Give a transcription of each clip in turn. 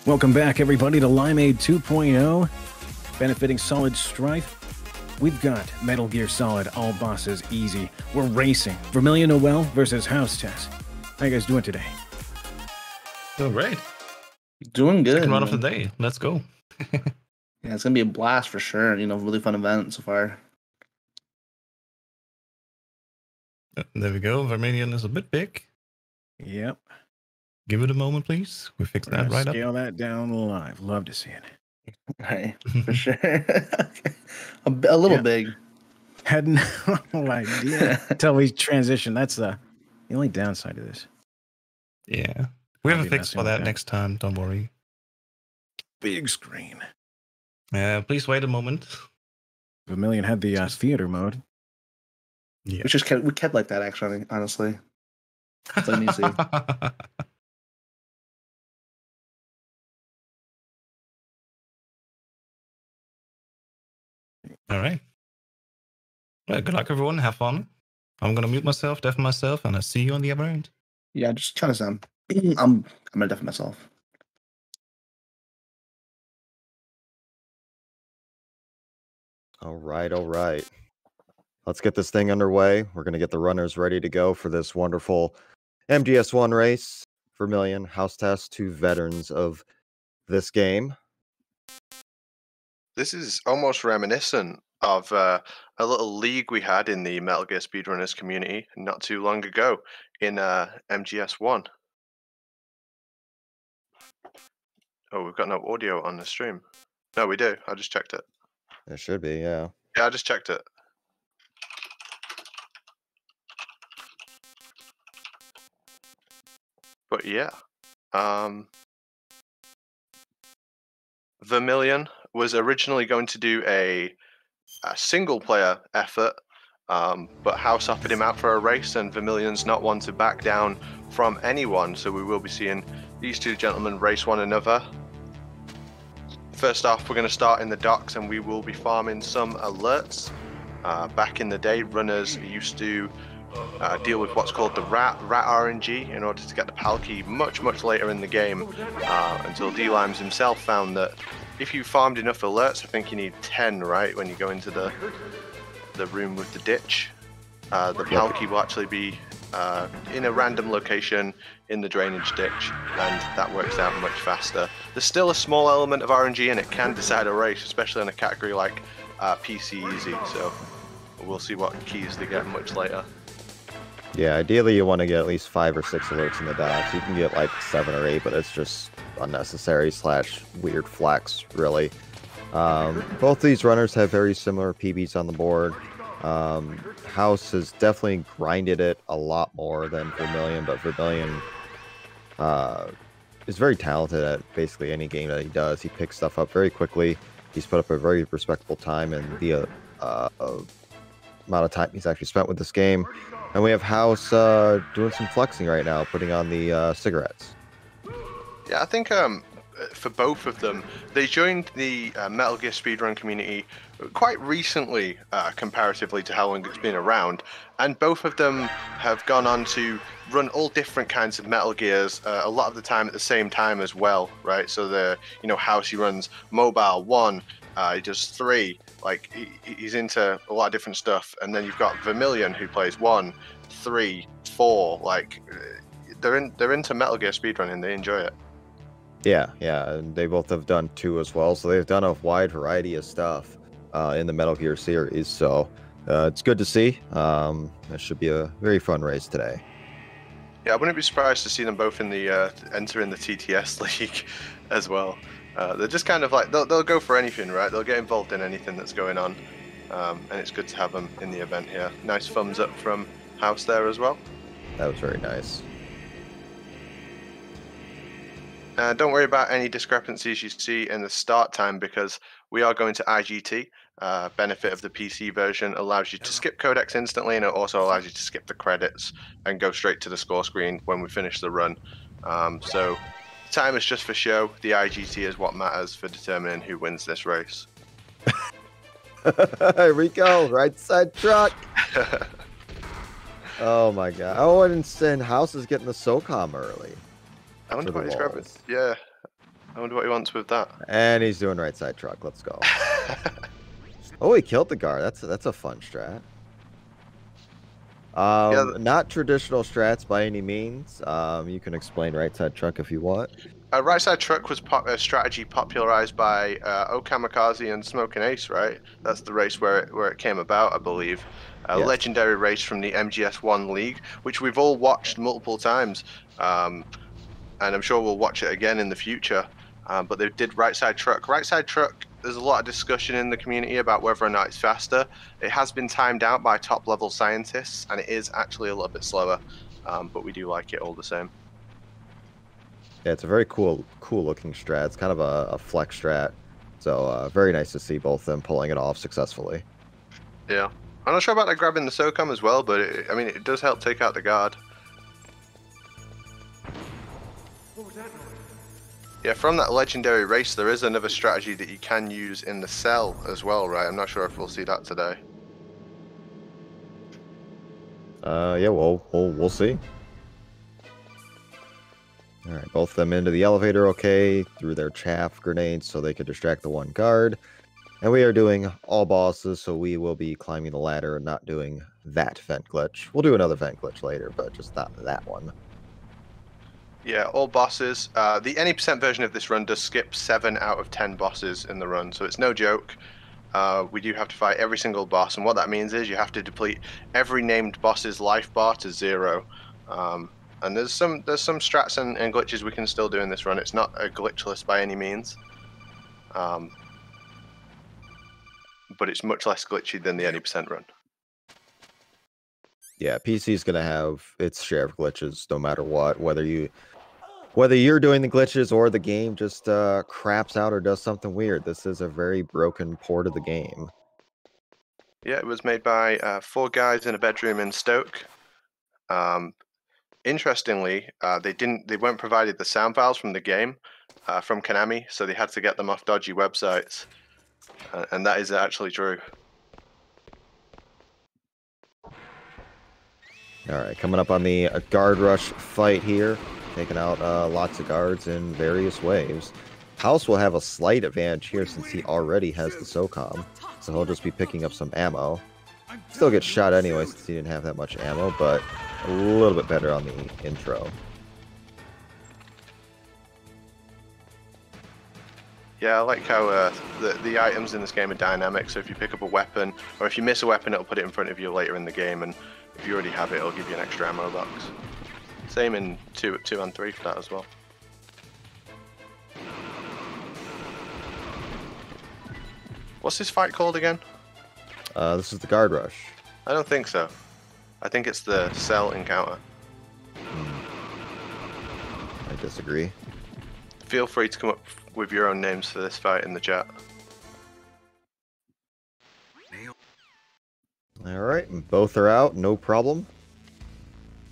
Welcome back, everybody, to Limeade 2.0, benefiting Solid Strife. We've got Metal Gear Solid, all bosses easy. We're racing. Vermillionnoel versus Hau5test. How you guys doing today? Doing great. Doing good. Second run of the day. Let's go. Yeah, it's gonna be a blast for sure. You know, really fun event so far. There we go. Vermilion is a bit big. Yep. Give it a moment, please. We fixed that right up. Scale that down live. Love to see it. Right, for sure. a little big. Had no idea until we transition. That's the only downside of this. Yeah. We have a fix for that next time. Don't worry. Big screen. Please wait a moment. Vermilion had the theater mode. Yeah. We kept like that, actually, honestly. Let me see. All right. Well, good luck, everyone. Have fun. I'm going to mute myself, deafen myself, and I'll see you on the other end. Yeah, just kind of sound. I'm going to deafen myself. All right. Let's get this thing underway. We're going to get the runners ready to go for this wonderful MGS1 race. Vermilion, Hau5test, two veterans of this game. This is almost reminiscent of a little league we had in the Metal Gear Speedrunners community not too long ago in MGS1. Oh, we've got no audio on the stream. No, we do. I just checked it. There should be, yeah. Yeah, I just checked it. But yeah, Vermilion was originally going to do a single-player effort, but House offered him out for a race, and Vermilion's not one to back down from anyone, so we will be seeing these two gentlemen race one another. First off, we're going to start in the docks, and we will be farming some alerts. Back in the day, runners used to deal with what's called the rat RNG in order to get the PAL key much later in the game, until D-Limes himself found that if you farmed enough alerts, I think you need 10, right, when you go into the room with the ditch, the PAL key will actually be in a random location in the drainage ditch, and that works out much faster. There's still a small element of RNG and it can decide a race, especially in a category like PC Easy, so we'll see what keys they get much later. Yeah, ideally you want to get at least 5 or 6 alerts in the docks. You can get like 7 or 8, but it's just unnecessary / weird flex, really. Both these runners have very similar PBs on the board. House has definitely grinded it a lot more than Vermilion, but Vermilion is very talented at basically any game that he does. He picks stuff up very quickly. He's put up a very respectable time in the amount of time he's actually spent with this game. And we have House doing some flexing right now, putting on the cigarettes. Yeah, I think for both of them, they joined the Metal Gear Speedrun community quite recently, comparatively to how long it's been around, and both of them have gone on to run all different kinds of Metal Gears, a lot of the time at the same time as well, right? So House, he runs Mobile 1, he does 3, like he's into a lot of different stuff, and then you've got Vermilion who plays 1, 3, 4, like they're into Metal Gear speedrunning, they enjoy it. Yeah, and they both have done 2 as well, so they've done a wide variety of stuff in the Metal Gear series, so it's good to see. It should be a very fun race today. Yeah, I wouldn't be surprised to see them both in the enter in the TTS league as well. They're just kind of like, they'll go for anything, right? They'll get involved in anything that's going on, and it's good to have them in the event here. Nice thumbs up from House there as well. That was very nice. Don't worry about any discrepancies you see in the start time, because we are going to IGT. Benefit of the PC version allows you to skip codecs instantly, and it also allows you to skip the credits and go straight to the score screen when we finish the run. So time is just for show. The IGT is what matters for determining who wins this race. Here we go, right side truck. Oh my god. Oh, and House is getting the SOCOM early. I wonder what he's grabbing. Yeah. I wonder what he wants with that. And he's doing right side truck. Let's go. Oh, he killed the guard. That's a fun strat. Yeah, Not traditional strats by any means. You can explain right side truck if you want. right side truck was a strategy popularized by Okamikaze and Smoking Ace, right? That's the race where it came about, I believe. A Yes. legendary race from the MGS1 League, which we've all watched multiple times, and I'm sure we'll watch it again in the future. But they did right side truck. Right side truck, there's a lot of discussion in the community about whether or not it's faster. It has been timed out by top level scientists, and it is actually a little bit slower, but we do like it all the same. Yeah, it's a very cool looking strat. It's kind of a flex strat. So very nice to see both of them pulling it off successfully. Yeah. I'm not sure about like grabbing the SOCOM as well, but I mean, it does help take out the guard. Yeah, from that legendary race, there is another strategy that you can use in the cell as well, right? I'm not sure if we'll see that today. Yeah, we'll see. All right, both of them into the elevator, okay, through their chaff grenades so they could distract the one guard. And we are doing all bosses, so we will be climbing the ladder and not doing that vent glitch. We'll do another vent glitch later, but just not that one. Yeah, all bosses. The any percent version of this run does skip 7 out of 10 bosses in the run, so it's no joke. We do have to fight every single boss, and what that means is you have to deplete every named boss's life bar to 0. And there's some strats and glitches we can still do in this run. It's not a glitchless by any means, but it's much less glitchy than the any percent run. Yeah, PC is gonna have its share of glitches no matter what, whether you're doing the glitches or the game just craps out or does something weird. This is a very broken port of the game. Yeah, it was made by 4 guys in a bedroom in Stoke. Interestingly, they weren't provided the sound files from the game from Konami, so they had to get them off dodgy websites, and that is actually true. All right, coming up on the guard rush fight here, taking out lots of guards in various waves. House will have a slight advantage here since he already has the SOCOM, so he'll just be picking up some ammo. Still gets shot anyway since he didn't have that much ammo, but a little bit better on the intro. Yeah, I like how the items in this game are dynamic, so if you pick up a weapon, or if you miss a weapon, it'll put it in front of you later in the game, and if you already have it, it'll give you an extra ammo box. Same in 2 and 3 for that as well. What's this fight called again? This is the guard rush. I don't think so. I think it's the cell encounter. I disagree. Feel free to come up with your own names for this fight in the chat. All right, both are out, no problem.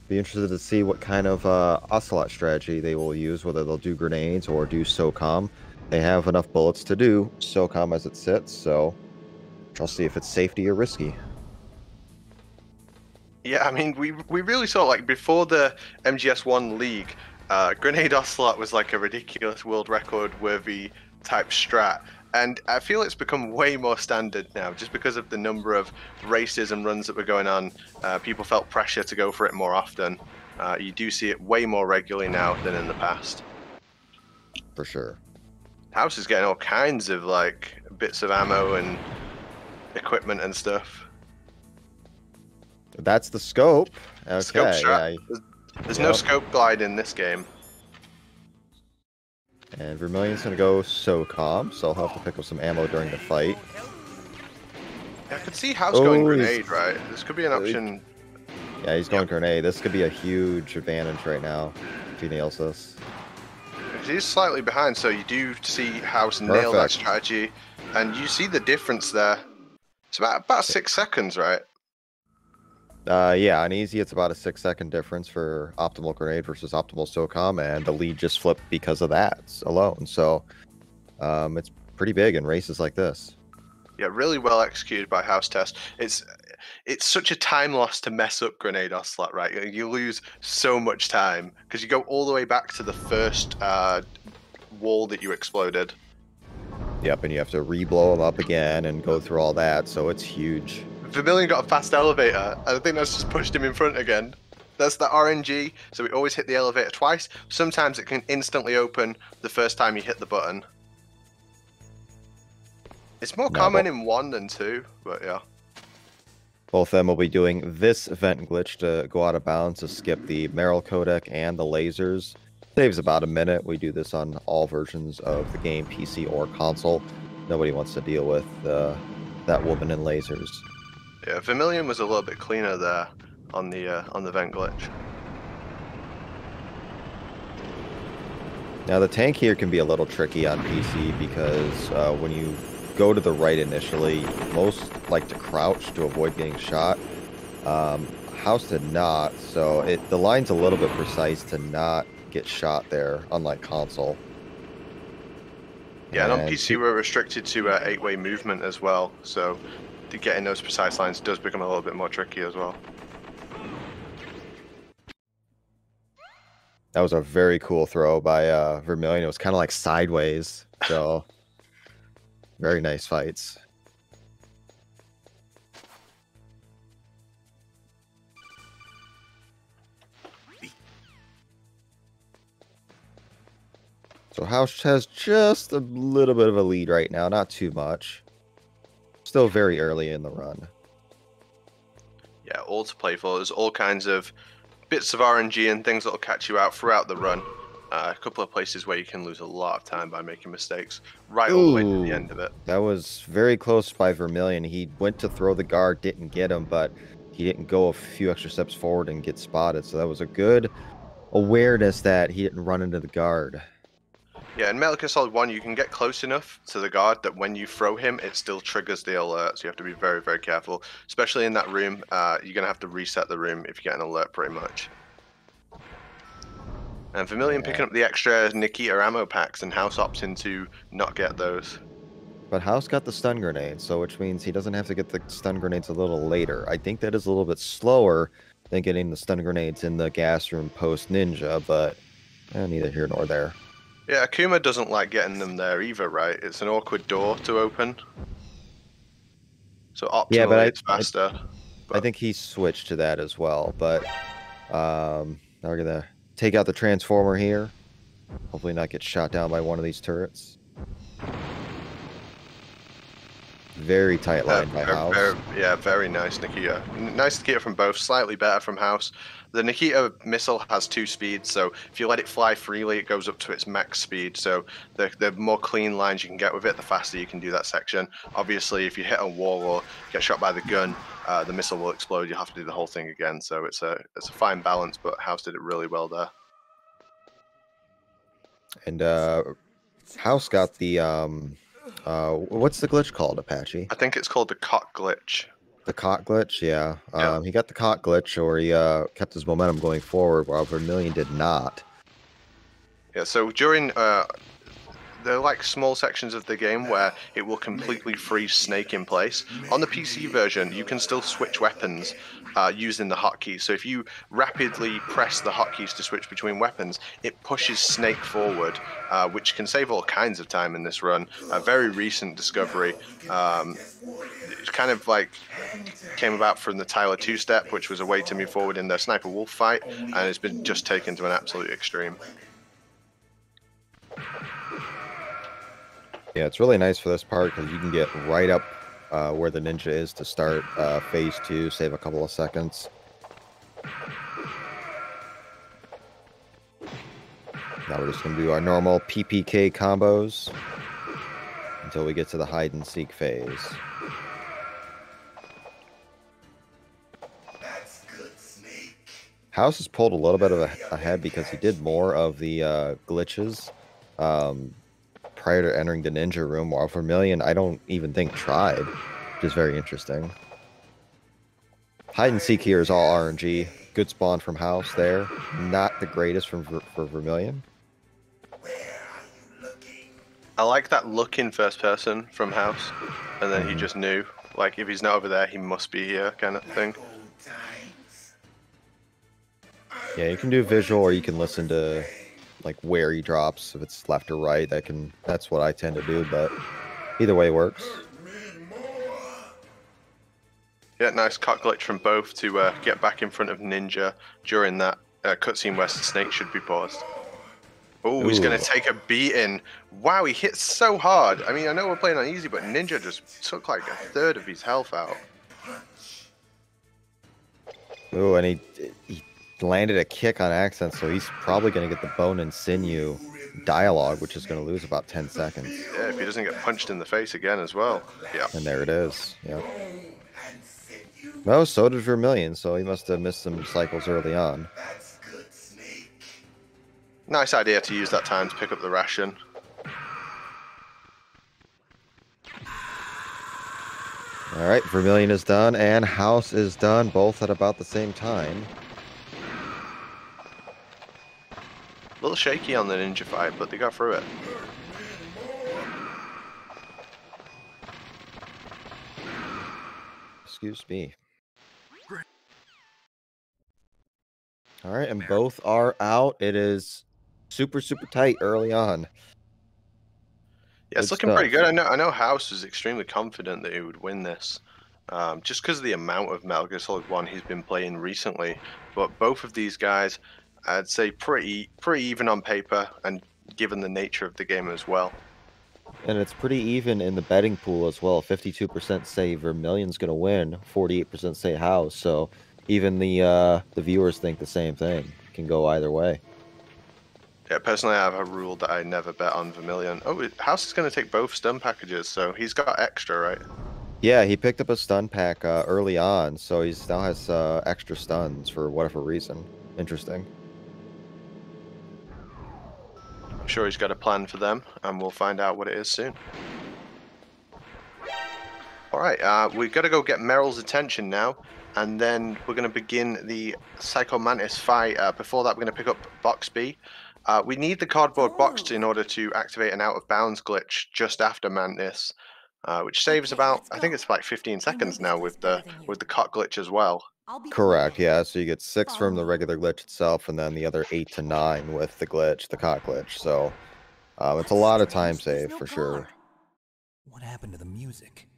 Be interested to see what kind of Ocelot strategy they will use, whether they'll do grenades or do SOCOM. They have enough bullets to do SOCOM as it sits, so I'll see if it's safety or risky. Yeah, I mean, we really saw, like, before the MGS1 League, Grenade Ocelot was like a ridiculous world record worthy type strat. And I feel it's become way more standard now, just because of the number of races and runs that were going on. People felt pressure to go for it more often. You do see it way more regularly now than in the past. For sure. House is getting all kinds of, like, bits of ammo and equipment and stuff. That's the scope. Okay, Scope strat. yeah. There's no scope glide in this game. And Vermillion's gonna go SOCOM, so I'll have to pick up some ammo during the fight. I could see House going grenade, right? This could be an option. Yeah, he's going grenade. This could be a huge advantage right now if he nails this. He's slightly behind, so you do see House nail that strategy, and you see the difference there. It's about 6 seconds, right? Yeah, on easy, it's about a 6-second difference for optimal grenade versus optimal SOCOM, and the lead just flipped because of that alone. So it's pretty big in races like this. Yeah, really well executed by Hau5test. It's such a time loss to mess up Grenade Ocelot, right? You lose so much time because you go all the way back to the first wall that you exploded. Yep, and you have to re-blow them up again and go through all that, so it's huge. Vermilion got a fast elevator, and I think that's just pushed him in front again. That's the RNG, so we always hit the elevator twice. Sometimes it can instantly open the first time you hit the button. It's more common in 1 than 2, but yeah. Both of them will be doing this event glitch to go out of bounds to skip the Merrill codec and the lasers. Saves about a minute. We do this on all versions of the game, PC or console. Nobody wants to deal with that woman in lasers. Yeah, Vermilion was a little bit cleaner there on the vent glitch. Now the tank here can be a little tricky on PC because when you go to the right initially, most like to crouch to avoid getting shot. House did not, so the line's a little bit precise to not get shot there, unlike console. Yeah, and on PC we're restricted to 8-way movement as well, so getting those precise lines does become a little bit more tricky as well. That was a very cool throw by Vermilion. It was kind of like sideways, so very nice fights. So Hau5test has just a little bit of a lead right now, not too much. Still very early in the run. Yeah, all to play for. There's all kinds of bits of RNG and things that will catch you out throughout the run. A couple of places where you can lose a lot of time by making mistakes, right all the way to the end of it. That was very close by Vermilion. He went to throw the guard, didn't get him, but he didn't go a few extra steps forward and get spotted. So that was a good awareness that he didn't run into the guard. Yeah, in Metal Gear Solid 1, you can get close enough to the guard that when you throw him, it still triggers the alert. So you have to be very, very careful. Especially in that room, you're going to have to reset the room if you get an alert pretty much. And Vermilion picking up the extra Nikita ammo packs, and House opting to not get those. But House got the stun grenades, so which means he doesn't have to get the stun grenades a little later. I think that is a little bit slower than getting the stun grenades in the gas room post Ninja, but neither here nor there. Yeah, Akuma doesn't like getting them there either, right? It's an awkward door to open. So optimally it's faster. I think he switched to that as well, but now we're going to take out the transformer here. Hopefully not get shot down by one of these turrets. Very tight line by House. Very nice Nikita. Nice Nikita from both, slightly better from House. The Nikita missile has 2 speeds, so if you let it fly freely, it goes up to its max speed. So the more clean lines you can get with it, the faster you can do that section. Obviously, if you hit a wall or get shot by the gun, the missile will explode. You'll have to do the whole thing again. So it's a fine balance, but House did it really well there. And House got the what's the glitch called, Apache? I think it's called the cot glitch. The cot glitch, yeah. He got the cot glitch, or he kept his momentum going forward, while Vermilion did not. Yeah, so during there are like small sections of the game where it will completely freeze Snake in place. On the PC version, you can still switch weapons using the hotkeys. So if you rapidly press the hotkeys to switch between weapons, it pushes Snake forward, which can save all kinds of time in this run. A very recent discovery. It's kind of like came about from the Tyler 2-step, which was a way to move forward in the Sniper Wolf fight, and it's been just taken to an absolute extreme. Yeah, it's really nice for this part because you can get right up where the ninja is to start phase 2, save a couple of seconds. Now we're just going to do our normal PPK combos until we get to the hide and seek phase. House has pulled a little bit of ahead because he did more of the glitches prior to entering the ninja room, while Vermilion I don't even think tried, which is very interesting. Hide and seek here is all RNG. Good spawn from House there. Not the greatest for Vermilion. I like that look in first person from House, and then he just knew, like, if he's not over there, he must be here, kind of thing. Yeah, you can do visual, or you can listen to like where he drops, if it's left or right. That's what I tend to do, but either way works. Yeah, nice cut glitch from both to get back in front of Ninja during that cutscene where Snake should be paused. Oh, he's going to take a beating. Wow, he hits so hard. I mean, I know we're playing on easy, but Ninja just took like a third of his health out. Oh, and he landed a kick on accident, so he's probably going to get the bone and sinew dialogue, which is going to lose about 10 seconds. Yeah, if he doesn't get punched in the face again as well. Yeah. And there it is. Yeah. Well, so did Vermillion, so he must have missed some cycles early on. Nice idea to use that time to pick up the ration. All right, Vermillion is done, and House is done, both at about the same time. A little shaky on the Ninja fight, but they got through it. Excuse me. All right, and both are out. It is super tight early on. Yeah, it's looking pretty good. I know House was extremely confident that he would win this, just because of the amount of Metal Gear Solid 1 he's been playing recently. But both of these guys, I'd say pretty even on paper, and given the nature of the game as well. And it's pretty even in the betting pool as well. 52% say Vermillion's going to win, 48% say House. So even the viewers think the same thing. It can go either way. Yeah, personally, I have a rule that I never bet on Vermillion. Oh, House is going to take both stun packages, so he's got extra, right? Yeah, he picked up a stun pack early on, so he now has extra stuns for whatever reason. Interesting. I'm sure he's got a plan for them, and we'll find out what it is soon. Alright, we've got to go get Meryl's attention now, and then we're going to begin the Psycho Mantis fight. Before that, we're going to pick up Box B. We need the cardboard box in order to activate an out-of-bounds glitch just after Mantis, which saves about, I think it's like 15 seconds now with the cut glitch as well. Correct, yeah, so you get 6 from the regular glitch itself, and then the other 8 to 9 with the glitch, the caught glitch, so it's a lot of time save for sure. What happened to the music?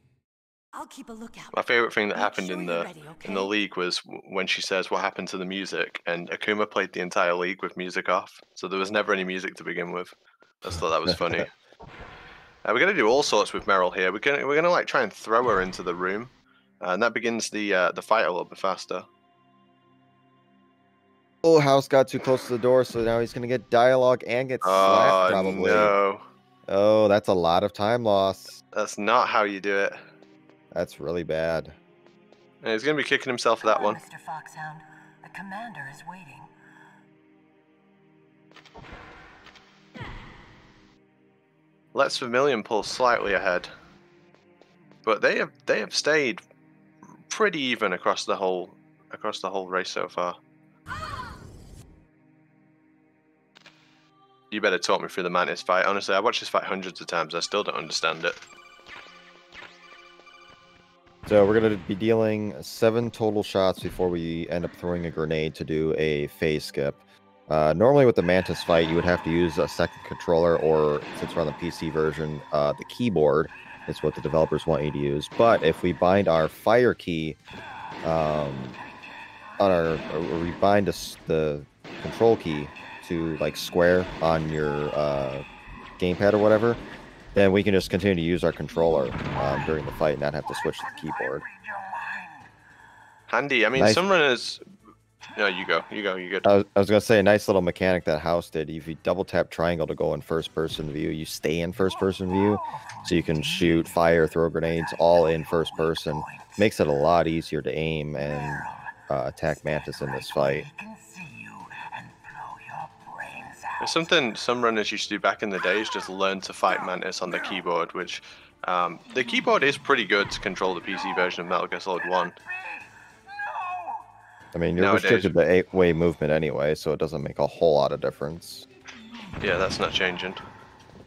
I'll keep a lookout. My favorite thing that happened sure in you're the ready, in the league was when she says what happened to the music, and Akuma played the entire league with music off, so there was never any music to begin with. I just thought that was funny. We're gonna do all sorts with Meryl here. We're gonna like try and throw her into the room, and that begins the fight a little bit faster. Oh, House got too close to the door, so now he's gonna get dialogue and get slapped probably. No. Oh, that's a lot of time loss. That's not how you do it. That's really bad. And he's gonna be kicking himself for that one. Mr. Foxhound, the commander is waiting. Let's Vermillion pull slightly ahead, but they have stayed pretty even across the whole race so far. You better talk me through the Mantis fight. Honestly, I watched this fight hundreds of times. I still don't understand it. So we're going to be dealing 7 total shots before we end up throwing a grenade to do a phase skip. Normally with the Mantis fight, you would have to use a second controller, or since we're on the PC version, the keyboard is what the developers want you to use. But if we bind our fire key we bind the control key to like square on your gamepad or whatever, then we can just continue to use our controller during the fight and not have to switch to the keyboard. Handy. I mean, nice. Some runners... No, you go. You're good. I was going to say, a nice little mechanic that House did. If you double tap triangle to go in first-person view, you stay in first-person view, so you can shoot, fire, throw grenades all in first person. Makes it a lot easier to aim and attack Mantis in this fight. It's something some runners used to do back in the day, is just learn to fight Mantis on the keyboard, which the keyboard is pretty good to control the PC version of Metal Gear Solid 1. I mean, you're restricted to 8-way movement anyway, so it doesn't make a whole lot of difference. Yeah, that's not changing.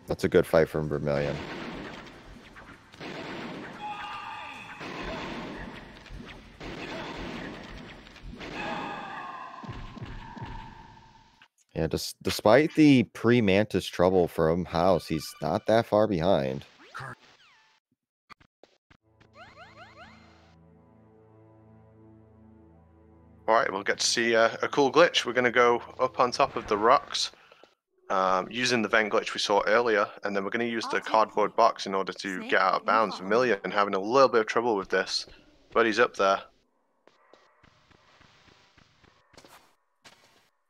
That's a good fight from Vermillion. Yeah, despite the pre-Mantis trouble from House, he's not that far behind. Alright, we'll get to see a cool glitch. We're going to go up on top of the rocks using the vent glitch we saw earlier, and then we're going to use the cardboard box in order to get out of bounds. Vermillion having a little bit of trouble with this, but he's up there.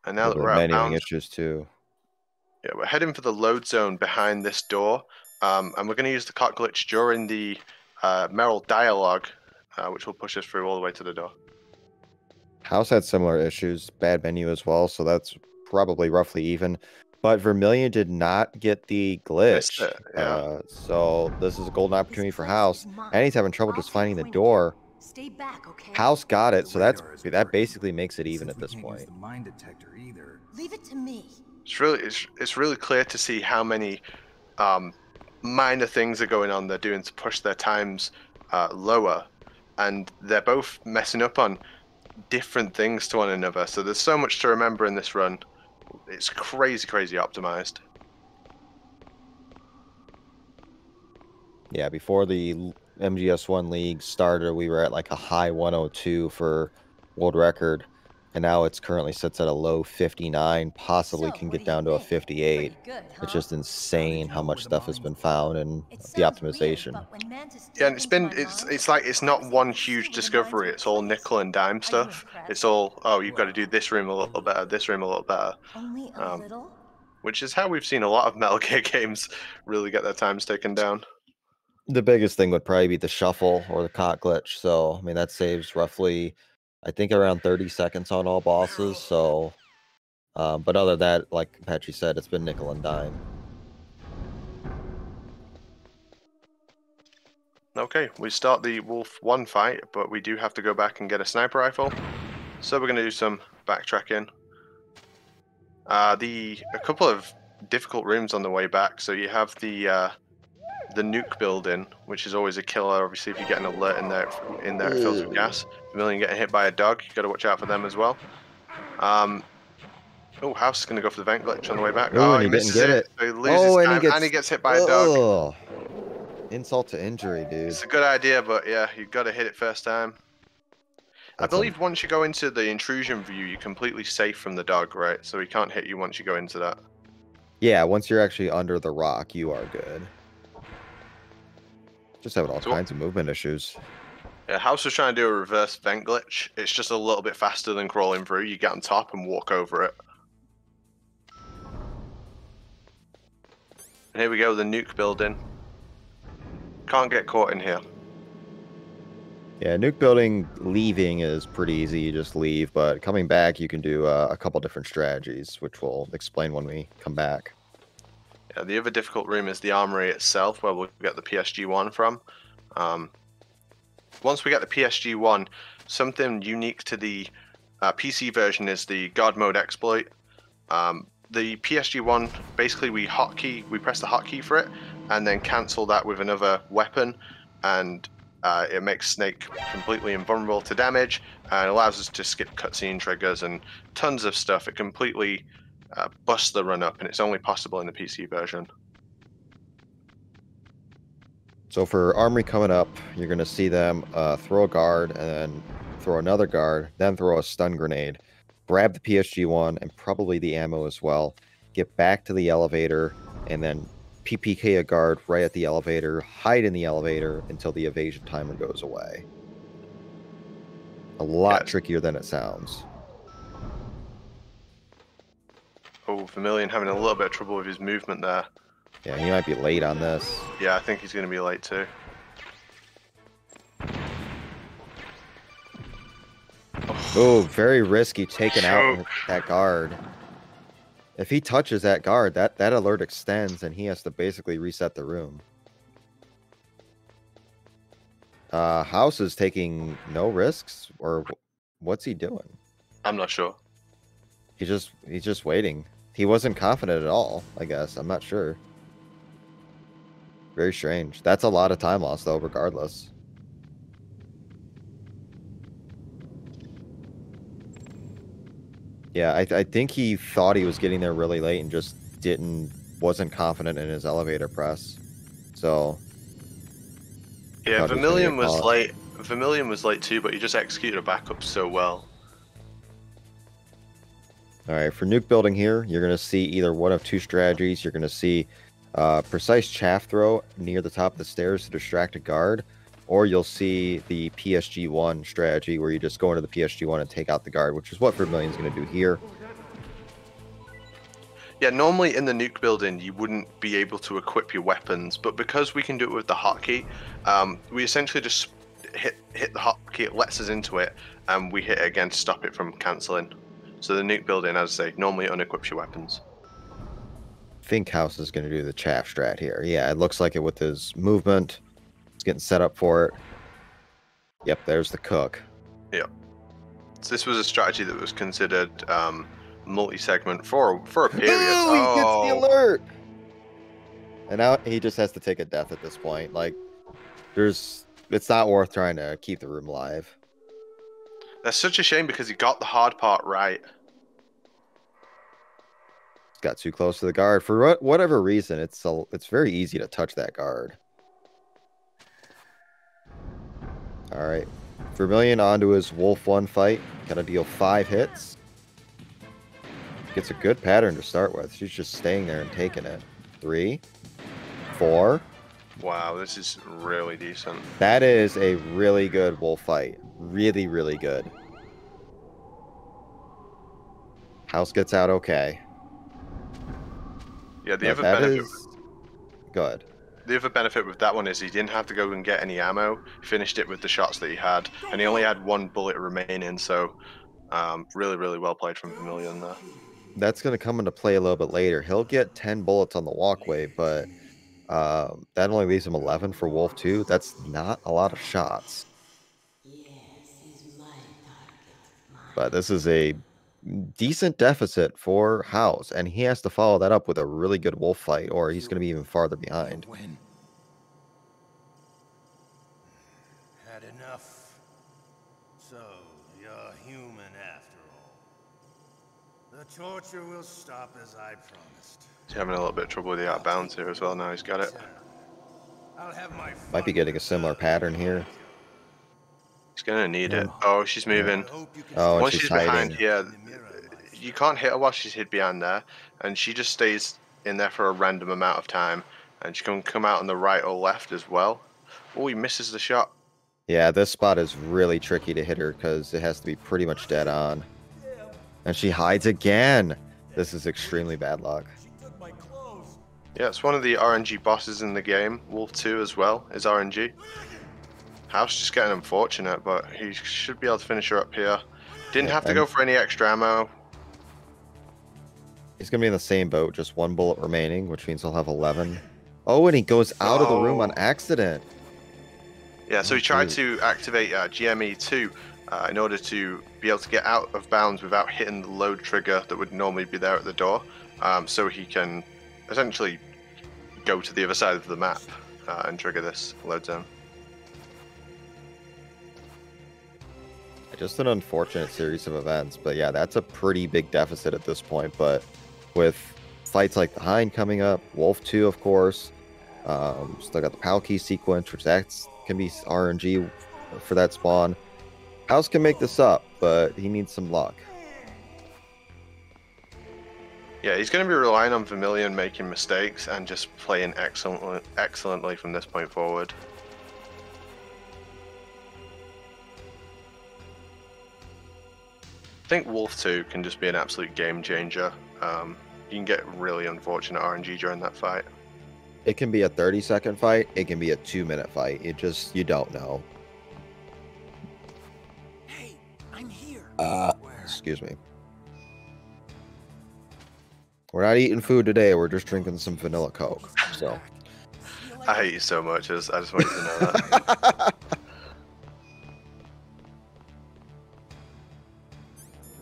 And now that we're out of bounds, issues too. Yeah, we're heading for the load zone behind this door, and we're going to use the cart glitch during the Merrill dialogue, which will push us through all the way to the door. House had similar issues, bad menu as well, so that's probably roughly even. But Vermillion did not get the glitch. Missed it, yeah. So this is a golden opportunity for House, and he's having trouble just finding the door. Stay back, okay? House got it, so that basically makes it even at this point. Leave it to me. It's really clear to see how many minor things are going on they're doing to push their times lower, and they're both messing up on different things to one another. So there's so much to remember in this run. It's crazy optimized. Yeah, before the MGS1 League started, we were at like a high 102 for world record, and now it's currently sits at a low 59, possibly can get down to a 58. It's just insane how much stuff has been found and the optimization. Yeah, and it's not one huge discovery. It's all nickel and dime stuff. It's all, oh, you've got to do this room a little better, this room a little better. Only a little? Which is how we've seen a lot of Metal Gear games really get their times taken down. The biggest thing would probably be the shuffle or the cot glitch. So, I mean, that saves roughly, I think, around 30 seconds on all bosses. So, but other than that, like Apache said, it's been nickel and dime. Okay, we start the Wolf 1 fight, but we do have to go back and get a sniper rifle. So we're going to do some backtracking. A couple of difficult rooms on the way back. So you have the nuke building, which is always a killer. Obviously, if you get an alert in there, it fills with gas. Vermillion getting hit by a dog, you got to watch out for them as well. Oh, House is going to go for the vent glitch on the way back. Oh, and he didn't get it. So he loses time, and he gets hit by a dog. Insult to injury, dude. It's a good idea, but yeah, you've got to hit it first time. I believe once you go into the intrusion view, you're completely safe from the dog, right? So he can't hit you once you go into that. Yeah, once you're actually under the rock, you are good. Just having all kinds of movement issues. Yeah, House was trying to do a reverse vent glitch. It's just a little bit faster than crawling through. You get on top and walk over it. And here we go, the nuke building. Can't get caught in here. Yeah, nuke building leaving is pretty easy. You just leave, but coming back, you can do a couple different strategies, which we'll explain when we come back. Yeah, the other difficult room is the armory itself, where we'll get the PSG-1 from. Once we get the PSG-1, something unique to the PC version is the God mode exploit. The PSG-1, basically we press the hotkey for it, and then cancel that with another weapon, and it makes Snake completely invulnerable to damage, and allows us to skip cutscene triggers and tons of stuff. It completely busts the run up, and it's only possible in the PC version. So for armory coming up, you're going to see them throw a guard, and then throw another guard, then throw a stun grenade, grab the PSG-1 and probably the ammo as well, get back to the elevator, and then PPK a guard right at the elevator, hide in the elevator until the evasion timer goes away. A lot trickier than it sounds. Oh, Vermillion having a little bit of trouble with his movement there. Yeah, he might be late on this. Yeah, I think he's going to be late too. Oh, very risky taking out that guard. If he touches that guard, that alert extends and he has to basically reset the room. House is taking no risks, or what's he doing? I'm not sure. He's just waiting. He wasn't confident at all, I guess. I'm not sure. Very strange. That's a lot of time lost though, regardless. Yeah, I think he thought he was getting there really late and just wasn't confident in his elevator press. So Yeah, thought he was gonna Vermilion get was caught. late. Vermilion was late too, but he just executed a backup so well. All right, for nuke building here, you're going to see either one of two strategies. You're going to see precise chaff throw near the top of the stairs to distract a guard, or you'll see the PSG-1 strategy where you just go into the PSG-1 and take out the guard, which is what Vermilion's going to do here. Yeah, normally in the nuke building, you wouldn't be able to equip your weapons, but because we can do it with the hotkey, we essentially just hit the hotkey, it lets us into it, and we hit it again to stop it from cancelling. So the nuke building, as I say, normally unequips your weapons. I think House is going to do the chaff strat here. Yeah, it looks like it with his movement. He's getting set up for it. Yep, there's the cook. Yep. So this was a strategy that was considered multi-segment for a period. Ooh, he gets the alert! And now he just has to take a death at this point. Like, it's not worth trying to keep the room alive. That's such a shame because he got the hard part right. Got too close to the guard. For whatever reason, it's very easy to touch that guard. All right. Vermilion onto his Wolf 1 fight. Gotta deal 5 hits. Gets a good pattern to start with. She's just staying there and taking it. 3, 4. Wow, this is really decent. That is a really good wolf fight. Really, really good. House gets out okay. Yeah, the other benefit. Good. The other benefit with that one is he didn't have to go and get any ammo. He finished it with the shots that he had, and he only had 1 bullet remaining. So, really, really well played from Vermilion there. That's going to come into play a little bit later. He'll get 10 bullets on the walkway, but that only leaves him 11 for Wolf 2. That's not a lot of shots. But this is a decent deficit for House, and he has to follow that up with a really good wolf fight, or he's going to be even farther behind. Had enough. So you're human after all. The torture will stop as I promised. He's having a little bit of trouble with the outbounds here as well. Now he's got it. I'll have my Might be getting a similar pattern here. He's gonna need it. Oh, she's moving. Oh, and Once she's she's hiding. behind here, you can't hit her while she's hid behind there, and she just stays in there for a random amount of time, and she can come out on the right or left as well. Oh, he misses the shot. Yeah, this spot is really tricky to hit her because it has to be pretty much dead on. And she hides again. This is extremely bad luck. Yeah, it's one of the RNG bosses in the game. Wolf 2 as well is RNG. House just getting unfortunate, but he should be able to finish her up here. Didn't have to go for any extra ammo. He's going to be in the same boat, just 1 bullet remaining, which means he'll have 11. Oh, and he goes out of the room on accident. Yeah, so he tried to activate GME2 in order to be able to get out of bounds without hitting the load trigger that would normally be there at the door. So he can essentially go to the other side of the map and trigger this load zone. Just an unfortunate series of events, but yeah, that's a pretty big deficit at this point. But with fights like the Hind coming up, Wolf 2, of course, still got the Palkey sequence, which can be RNG for that spawn. House can make this up, but he needs some luck. Yeah, he's going to be relying on Vermilion making mistakes and just playing excellently from this point forward. I think Wolf 2 can just be an absolute game changer. You can get really unfortunate RNG during that fight. It can be a 30-second fight. It can be a 2-minute fight. You don't know. Hey, I'm here. Excuse me. We're not eating food today. We're just drinking some vanilla Coke. So. I hate you so much. I just want you to know that.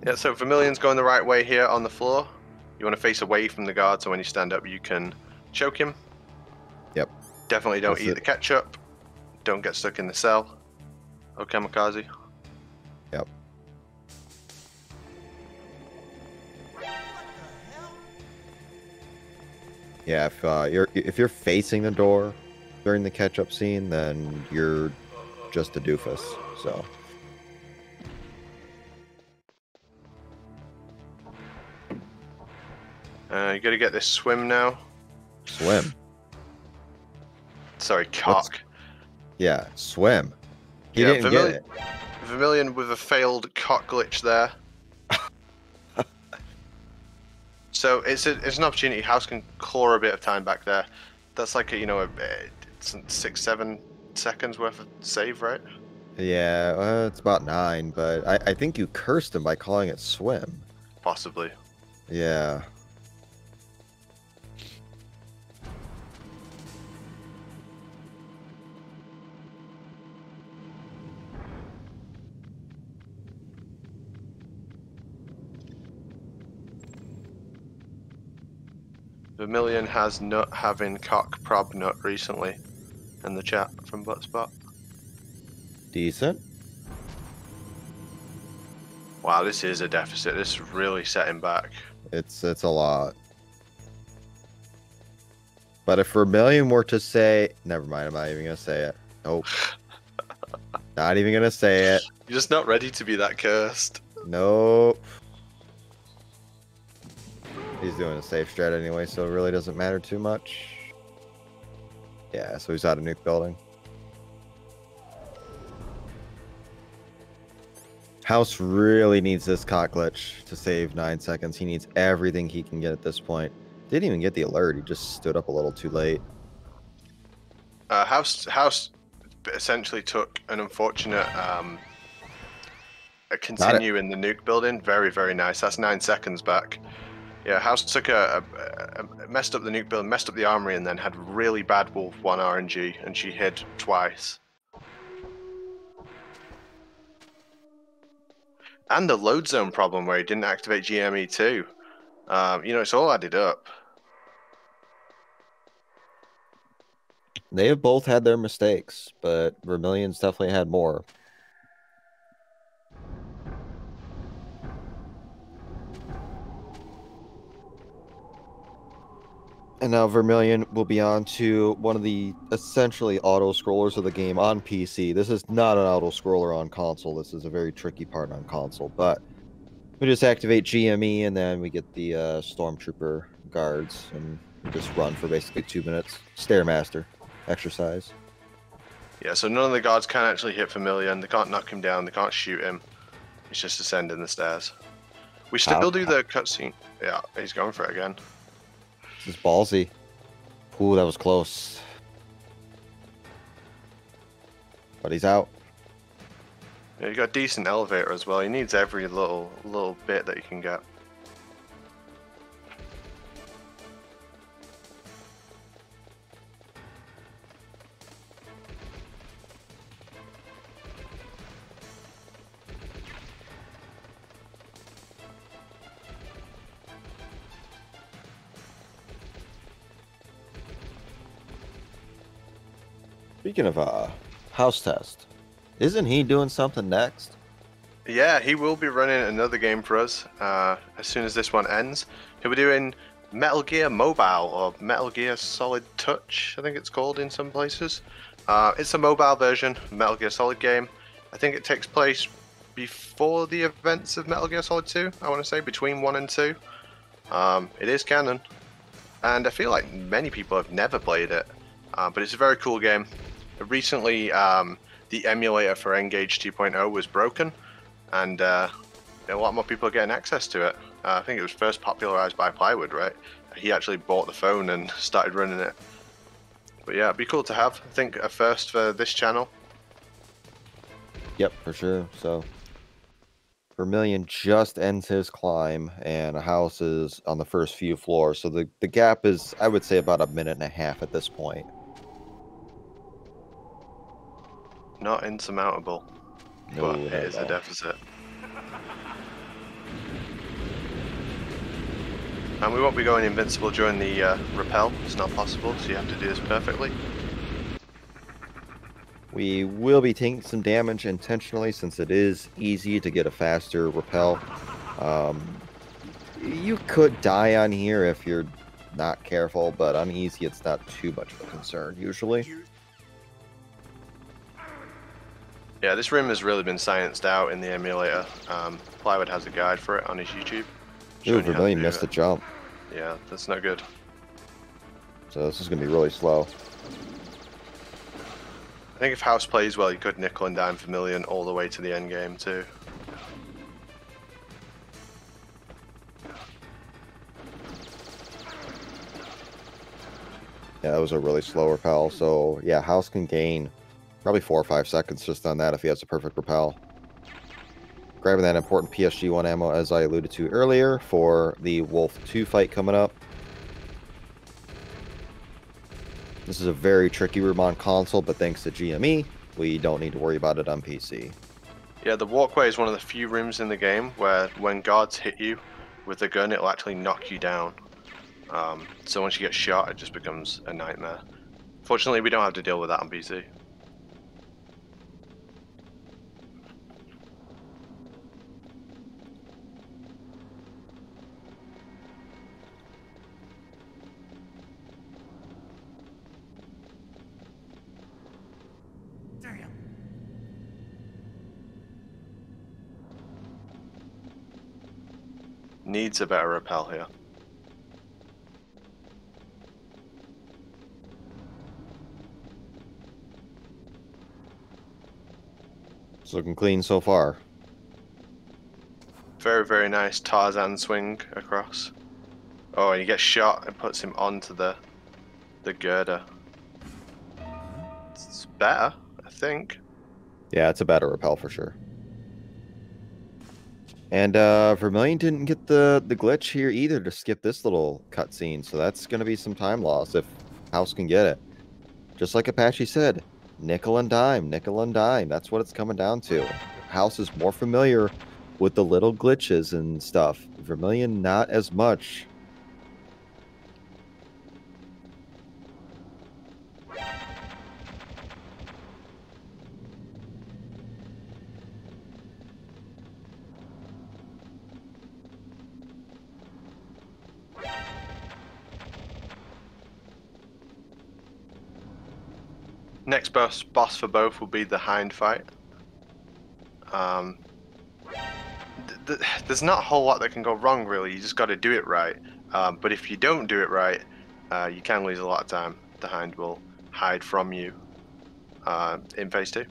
Yeah, so Vermilion's going the right way here on the floor. You want to face away from the guard, so when you stand up, you can choke him. Yep. Definitely don't eat the ketchup. Don't get stuck in the cell. Oh, kamikaze. Yep. Yeah, if you're facing the door during the catch-up scene, then you're just a doofus. So. You gotta get this swim now. Swim. Sorry, cock. Yeah, swim. He Yeah, didn't get it. Vermilion with a failed cock glitch there. So it's an opportunity. House can claw a bit of time back there. That's like it's 6-7 seconds worth of save, right? Yeah, it's about 9, but I think you cursed him by calling it swim. Possibly. Yeah. Vermilion has nut having cock prob nut recently in the chat from Buttspot. Decent. Wow, this is a deficit. This is really setting back. It's a lot. But if Vermilion were to say, never mind, I'm not even gonna say it. Nope. Not even gonna say it. You're just not ready to be that cursed. Nope. He's doing a safe strat anyway, so it really doesn't matter too much. Yeah, so he's out of nuke building. House really needs this cock glitch to save 9 seconds. He needs everything he can get at this point. Didn't even get the alert. He just stood up a little too late. House essentially took an unfortunate a continue in the nuke building. Very, very nice. That's 9 seconds back. Yeah, House took messed up the nuke building, messed up the armory, and then had really bad Wolf 1 RNG, and she hid twice. And the load zone problem where he didn't activate GME too. It's all added up. They have both had their mistakes, but Vermilion's definitely had more. And now Vermilion will be on to one of the essentially auto-scrollers of the game on PC. This is not an auto-scroller on console. This is a very tricky part on console. But we just activate GME, and then we get the Stormtrooper guards, and we just run for basically 2 minutes. Stairmaster exercise. Yeah, so none of the guards can actually hit Vermilion. They can't knock him down. They can't shoot him. He's just ascending the stairs. We still do the cutscene. Yeah, he's going for it again. This is ballsy. Ooh, that was close. But he's out. Yeah, you got a decent elevator as well. He needs every little bit that he can get. Speaking of Hau5test, isn't he doing something next? Yeah, he will be running another game for us as soon as this one ends. He'll be doing Metal Gear Mobile, or Metal Gear Solid Touch, I think it's called in some places. It's a mobile version of Metal Gear Solid game. I think it takes place before the events of Metal Gear Solid 2, I want to say, between 1 and 2. It is canon, and I feel like many people have never played it, but it's a very cool game. Recently, the emulator for Engage 2.0 was broken, and a lot more people are getting access to it. I think it was first popularized by Plywood, right? He actually bought the phone and started running it. But yeah, it'd be cool to have. I think a first for this channel. Yep, for sure. So Vermilion just ends his climb, and a house is on the first few floors. So the gap is, I would say, about 1.5 minutes at this point. Not insurmountable, No, but it is a deficit. And we won't be going invincible during the rappel. It's not possible, so you have to do this perfectly. We will be taking some damage intentionally, since it is easy to get a faster rappel. You could die on here if you're not careful, but uneasy, it's not too much of a concern usually. Yeah, this room has really been scienced out in the emulator. Plywood has a guide for it on his YouTube. Ooh, Vermillion missed the jump. Yeah, that's not good. So this is going to be really slow. I think if House plays well, you could nickel and dime Vermillion all the way to the end game too. Yeah, that was a really slow repel. So yeah, House can gain probably 4 or 5 seconds just on that if he has a perfect repel. Grabbing that important PSG-1 ammo as I alluded to earlier for the Wolf 2 fight coming up. This is a very tricky room on console, but thanks to GME, we don't need to worry about it on PC. Yeah, the walkway is one of the few rooms in the game where when guards hit you with a gun, it'll actually knock you down. So once you get shot, it just becomes a nightmare. Fortunately, we don't have to deal with that on PC. Damn. Needs a better repel here. It's looking clean so far. Very, very nice Tarzan swing across. Oh, and he gets shot and puts him onto the girder. It's better, I think. Yeah, it's a better repel for sure. And Vermillion didn't get the glitch here either to skip this little cutscene, so that's going to be some time loss if House can get it. Just like Apache said, nickel and dime, nickel and dime. That's what it's coming down to. House is more familiar with the little glitches and stuff. Vermillion, not as much. Next boss for both will be the Hind fight. There's not a whole lot that can go wrong, really. You just got to do it right. But if you don't do it right, you can lose a lot of time. The Hind will hide from you in phase 2.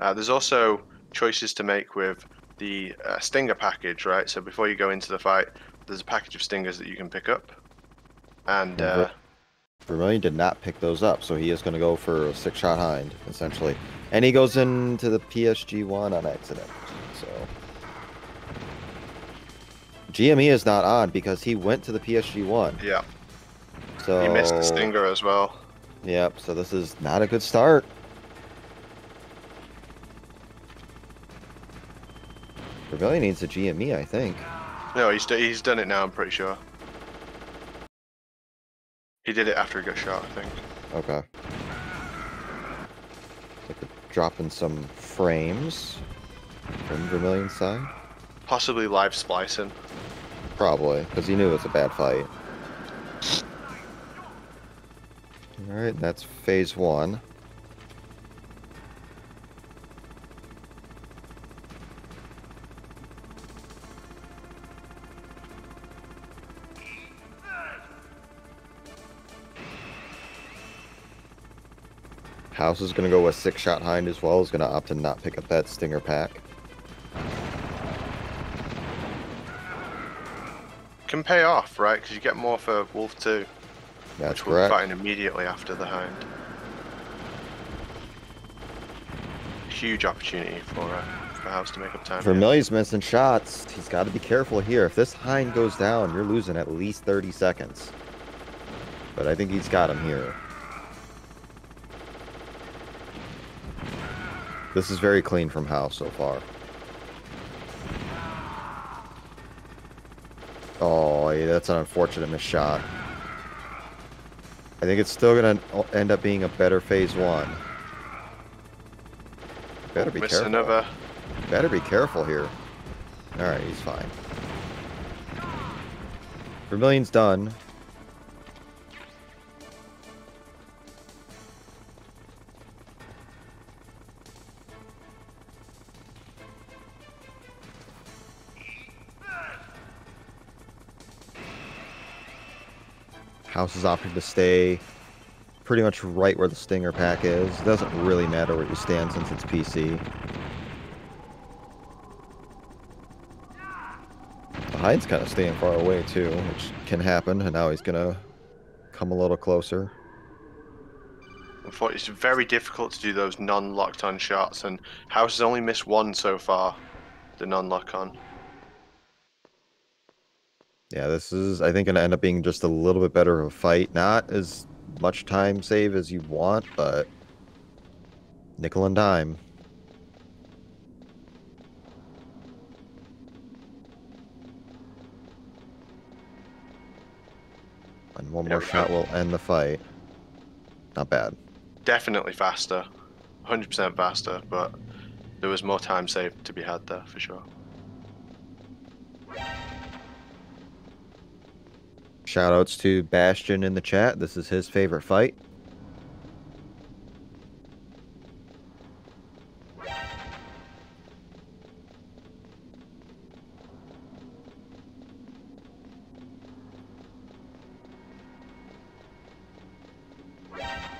There's also choices to make with the stinger package, right? So before you go into the fight, there's a package of stingers that you can pick up. And Vermillion did not pick those up, so he is going to go for a 6-shot Hind, essentially. And he goes into the PSG-1 on accident. So GME is not on because he went to the PSG-1. yeah, So he missed the stinger as well. Yep, so this is not a good start. Vermillion needs a GME, I think. No, he's done it now, I'm pretty sure. He did it after he got shot, I think. Okay. Like dropping some frames from Vermillion's side. Possibly live splicing. Probably, because he knew it's a bad fight. Alright, that's phase 1. House is going to go with 6-shot Hind as well. Is going to opt to not pick up that stinger pack. Can pay off, right? Because you get more for Wolf 2. That's which we'll be correct. fighting immediately after the Hind. Huge opportunity for House to make up time. here. Vermillion's missing shots. He's got to be careful here. If this Hind goes down, you're losing at least 30 seconds. But I think he's got him here. This is very clean from House so far. Oh, yeah, that's an unfortunate missed shot. I think it's still going to end up being a better phase 1. Better be Miss careful. another. Better be careful here. Alright, he's fine. Vermillion's done. House is opting to stay pretty much right where the Stinger pack is. It doesn't really matter where you stand since it's PC. The Hide's kind of staying far away too, which can happen, and now he's gonna come a little closer. Unfortunately, it's very difficult to do those non-locked on shots, and House has only missed one so far, the non-lock on. Yeah, this is, I think, going to end up being just a little bit better of a fight. Not as much time save as you want, but nickel and dime. And one more shot will end the fight. Not bad. Definitely faster. 100% faster, but there was more time saved to be had there, for sure. Shoutouts to Bastion in the chat. This is his favorite fight.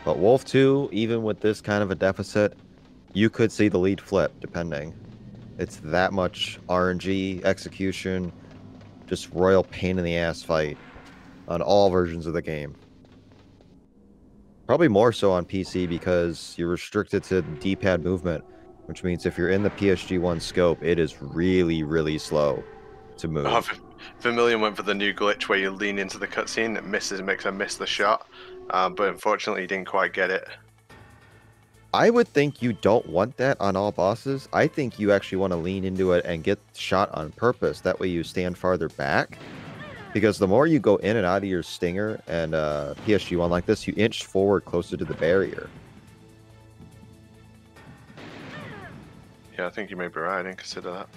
But Wolf 2, even with this kind of a deficit, you could see the lead flip, depending. It's that much RNG, execution, just royal pain in the ass fight on all versions of the game. Probably more so on PC because you're restricted to D-pad movement, which means if you're in the PSG1 scope, it is really, really slow to move. Vermillion went for the new glitch where you lean into the cutscene that makes her miss the shot, but unfortunately he didn't quite get it. I would think you don't want that on all bosses. I think you actually want to lean into it and get shot on purpose. That way you stand farther back. Because the more you go in and out of your Stinger and PSG1 like this, you inch forward closer to the barrier. Yeah, I think you may be right. I didn't consider that.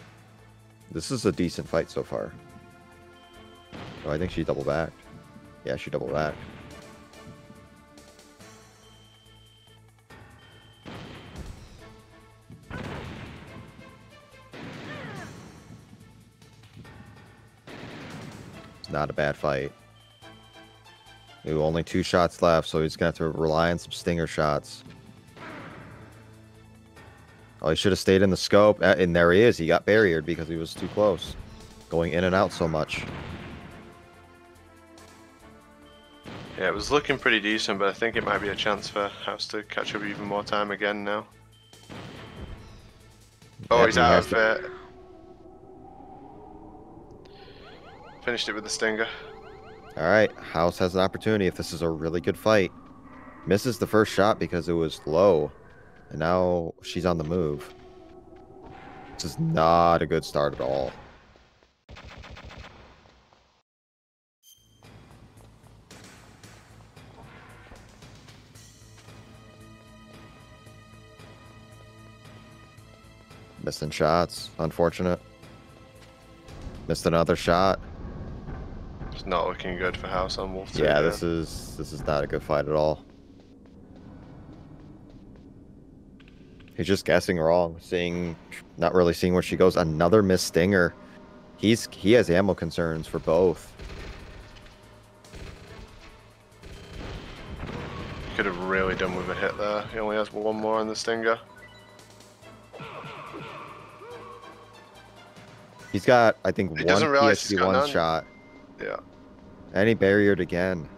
This is a decent fight so far. Oh, I think she double backed. Yeah, she double backed. It's not a bad fight. Ooh, only 2 shots left, so he's going to have to rely on some Stinger shots. Oh, he should have stayed in the scope. And there he is. He got barriered because he was too close. Going in and out so much. Yeah, it was looking pretty decent, but I think it might be a chance for House to catch up even more time again now. Oh, Yeah, he's he out has of to- it. Finished it with the Stinger. Alright, House has an opportunity if this is a really good fight. Misses the first shot because it was low. And now she's on the move. This is not a good start at all. Missing shots. Unfortunate. Missed another shot. It's not looking good for House on Wolf 2. Yeah, this is not a good fight at all. He's just guessing wrong, not really seeing where she goes. Another missed Stinger. He has ammo concerns for both. Could have really done with a hit there. He only has one more on the Stinger. He's got, I think, He one doesn't realize he's got PSG1 none. shot. Yeah. And he barriered again.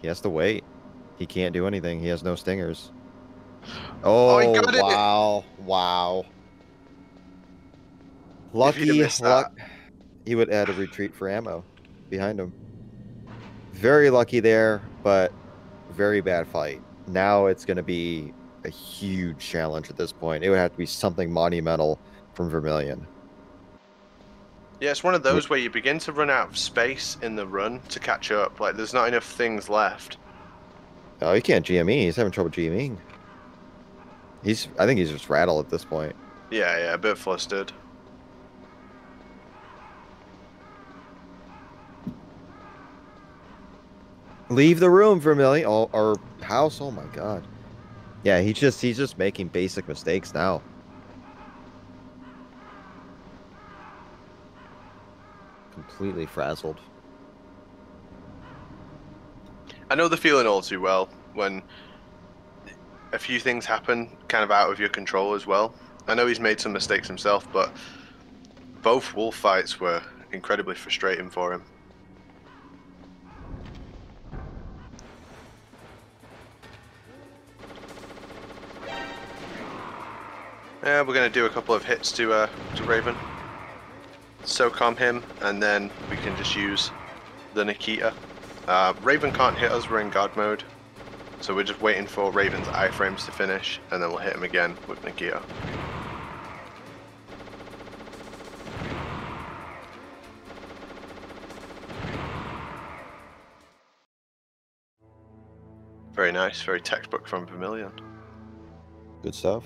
He has to wait. He can't do anything. He has no Stingers. Oh, he got it! Wow. Wow. If he'd Lucky have missed luck. He would add a retreat for ammo behind him. Very lucky there, but very bad fight. Now it's going to be a huge challenge at this point. It would have to be something monumental from Vermillion. Yeah, it's one of those where you begin to run out of space in the run to catch up. Like, there's not enough things left. Oh, he can't GME. He's having trouble GMEing. I think he's just rattled at this point. Yeah, a bit flustered. Leave the room, Vermillion. Or House. Oh my god. Yeah, he's just making basic mistakes now. completely frazzled. I know the feeling all too well when a few things happen kind of out of your control as well. I know he's made some mistakes himself, but both wolf fights were incredibly frustrating for him. Yeah, we're going to do a couple of hits to Raven. SOCOM him, and then we can just use the Nikita. Raven can't hit us, we're in guard mode. So we're just waiting for Raven's iframes to finish, and then we'll hit him again with Nikita. Very nice, very textbook from Vermilion. Good stuff.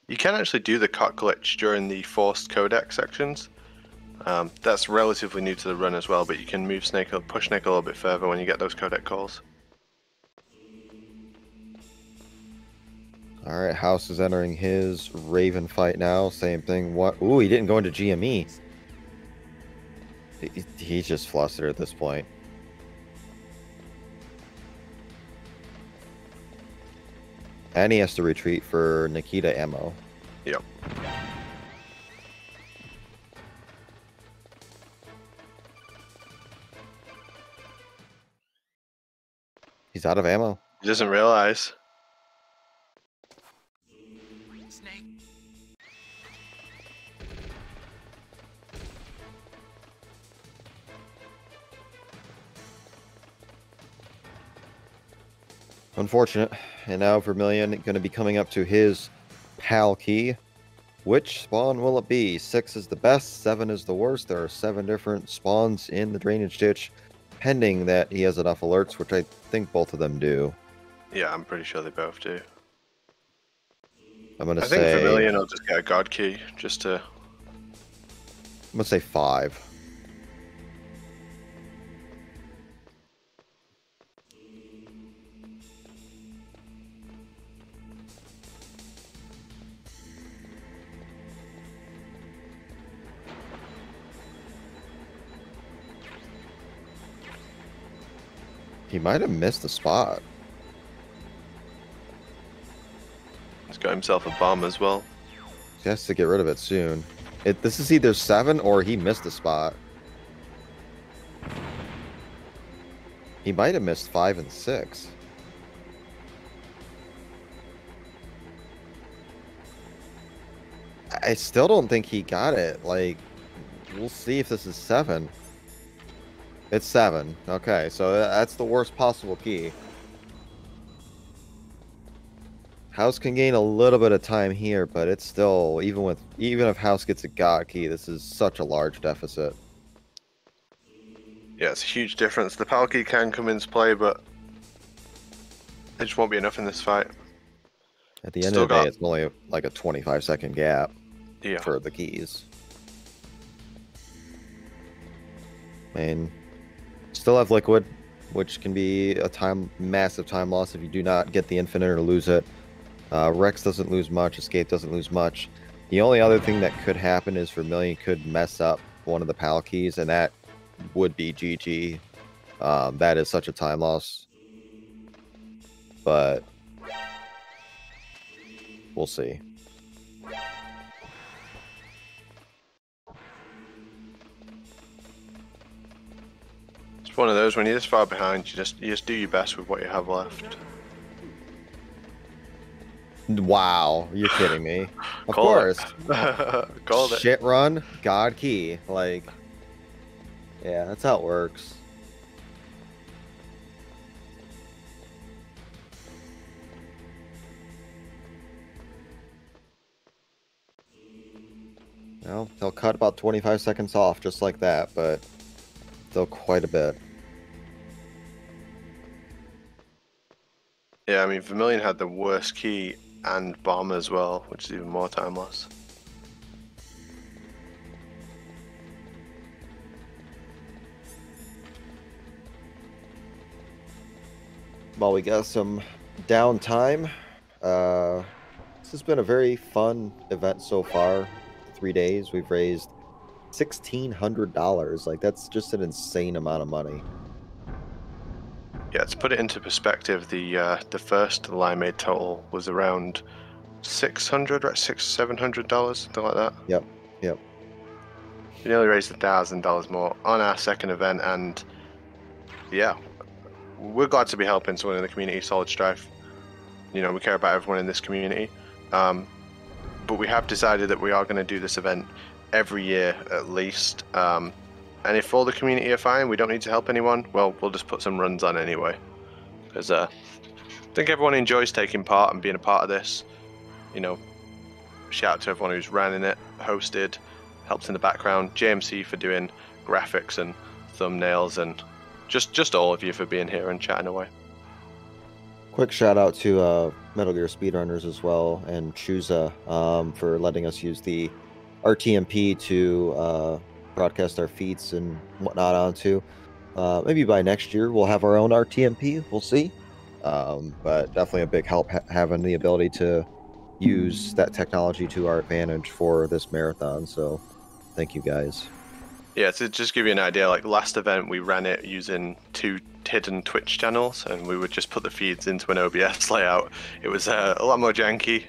You can actually do the cut glitch during the forced codec sections. That's relatively new to the run as well, but you can move Snake, push Snake a little bit further when you get those codec calls. All right, House is entering his Raven fight now. Same thing. What? Ooh, he didn't go into GME. He's just flustered at this point. And he has to retreat for Nikita ammo. Yep. He's out of ammo. He doesn't realize. Snake. Unfortunate. And now Vermilion going to be coming up to his PAL key. Which spawn will it be? 6 is the best, 7 is the worst. There are 7 different spawns in the drainage ditch, pending that he has enough alerts, which I think both of them do. Yeah, I'm pretty sure they both do. I'm going to I say... think Vermilion will just get a guard key, just to... I'm going to say 5. He might have missed the spot. He's got himself a bomb as well. He has to get rid of it soon. This is either 7 or he missed the spot. He might have missed 5 and 6. I still don't think he got it. Like, we'll see if this is 7. It's 7. Okay, so that's the worst possible key. House can gain a little bit of time here, but it's still, even if House gets a god key, this is such a large deficit. Yeah, it's a huge difference. The PAL key can come into play, but it just won't be enough in this fight. At the end of the day, it's only like a 25-second gap for the keys. And still have liquid, which can be a massive time loss if you do not get the infinite or lose it. Rex doesn't lose much. Escape doesn't lose much. The only other thing that could happen is Vermilion could mess up one of the PAL keys, and that would be GG. That is such a time loss. But we'll see. It's one of those, when you're this far behind, you just do your best with what you have left. Wow, you're kidding me. Of course. Called it. Shit run, god key. Like, yeah, that's how it works. Well, they'll cut about 25 seconds off just like that, but still quite a bit. Yeah, I mean, Vermilion had the worst key and bomb as well, which is even more time loss. Well, we got some downtime. This has been a very fun event so far. 3 days, we've raised $1,600. Like, that's just an insane amount of money. Yeah, to put it into perspective, the first limeade total was around $600, right? $700, something like that. Yep. We nearly raised $1,000 more on our second event, and yeah, we're glad to be helping someone in the community, Solid Strife. You know, we care about everyone in this community. But we have decided that we are going to do this event every year at least. And if all the community are fine, we don't need to help anyone, well, we'll just put some runs on anyway. Because I think everyone enjoys taking part and being a part of this. You know, shout out to everyone who's ran in it, hosted, helped in the background, JMC for doing graphics and thumbnails, and just all of you for being here and chatting away. Quick shout out to Metal Gear Speedrunners as well, and Chusa for letting us use the RTMP to broadcast our feeds and whatnot onto. Maybe by next year we'll have our own RTMP. We'll see. But definitely a big help having the ability to use that technology to our advantage for this marathon. So thank you guys. Yeah, to just give you an idea, like last event we ran it using 2 hidden Twitch channels, and we would just put the feeds into an OBS layout. It was a lot more janky.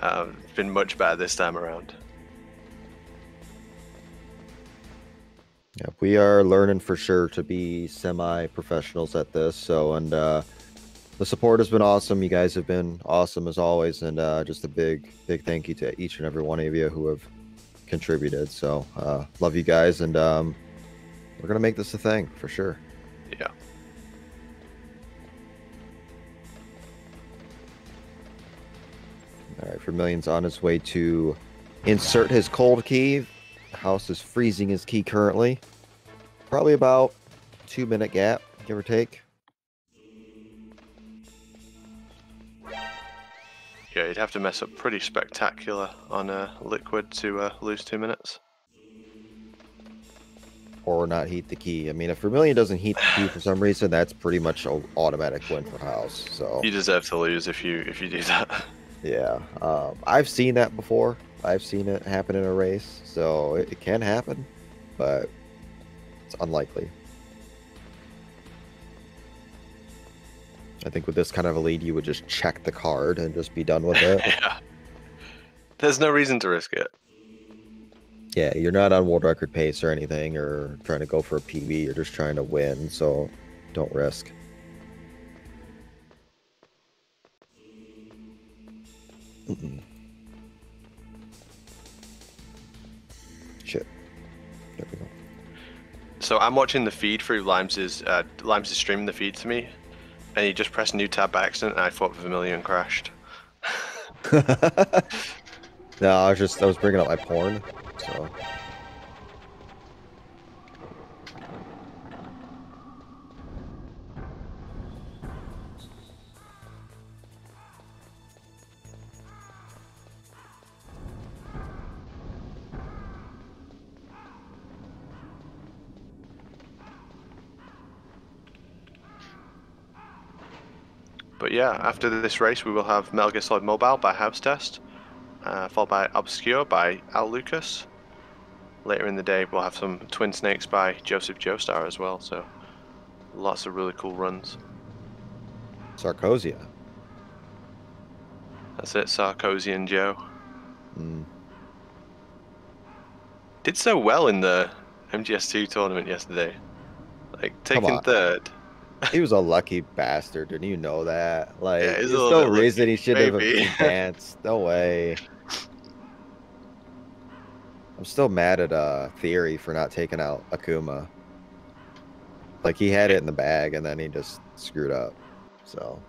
It's been much better this time around. Yeah, we are learning for sure to be semi-professionals at this. So, and the support has been awesome. You guys have been awesome as always, and just a big thank you to each and every one of you who have contributed. So love you guys, and we're gonna make this a thing for sure. Yeah. All right, Vermillion's on his way to insert his cold key. House is freezing his key currently. Probably about 2-minute gap, give or take. Yeah, you'd have to mess up pretty spectacular on a liquid to lose 2 minutes. Or not heat the key. I mean, if Vermilion doesn't heat the key for some reason, that's pretty much an automatic win for House. So You deserve to lose if you do that. yeah, I've seen that before. I've seen it happen in a race, so it can happen, but it's unlikely. I think with this kind of a lead, you would just check the card and just be done with it. Yeah. There's no reason to risk it. Yeah, you're not on world record pace or anything, or trying to go for a PB. You're just trying to win, so don't risk. Shit. There we go. So I'm watching the feed through Limes' streaming the feed to me, and he just pressed new tab by accident, and I thought Vermilion crashed. No, I was bringing up my porn, so. But yeah, after this race, we will have Metal Gear Solid Mobile by Hau5test, followed by Obscure by Al Lucas. Later in the day, we'll have some Twin Snakes by Joseph Joestar as well, so lots of really cool runs. Sarkozia. That's it, Sarkozy and Joe. Mm. Did so well in the MGS2 tournament yesterday. Like, taking third. He was a lucky bastard, didn't you know that? Like, Yeah, there's no reason he should have maybe. advanced. No way. I'm still mad at Theory for not taking out Akuma. Like, he had it in the bag, and then he just screwed up. So.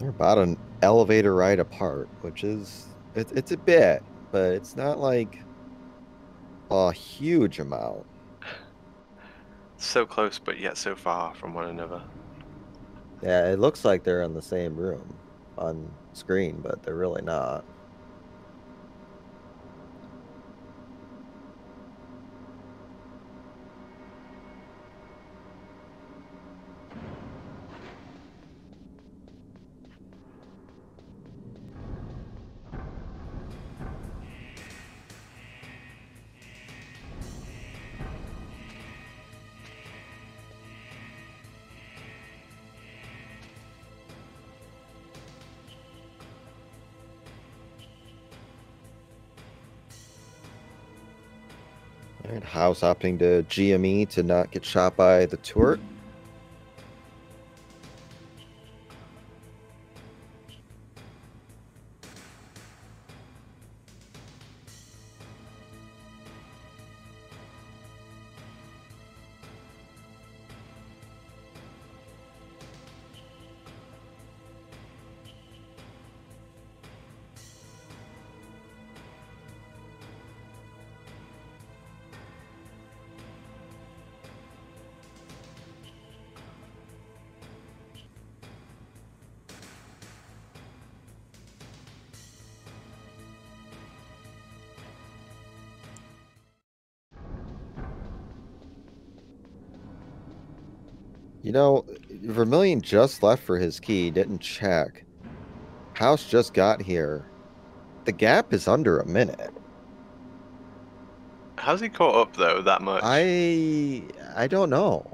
They're about an elevator ride apart, which is it's a bit, but it's not like a huge amount. So close, but yet so far from one another. Yeah, it looks like they're in the same room on screen, but they're really not. All right, Hau's opting to GME to not get shot by the turret. You know, Vermillion just left for his key, didn't check. House just got here. The gap is under a minute. How's he caught up though that much? I don't know.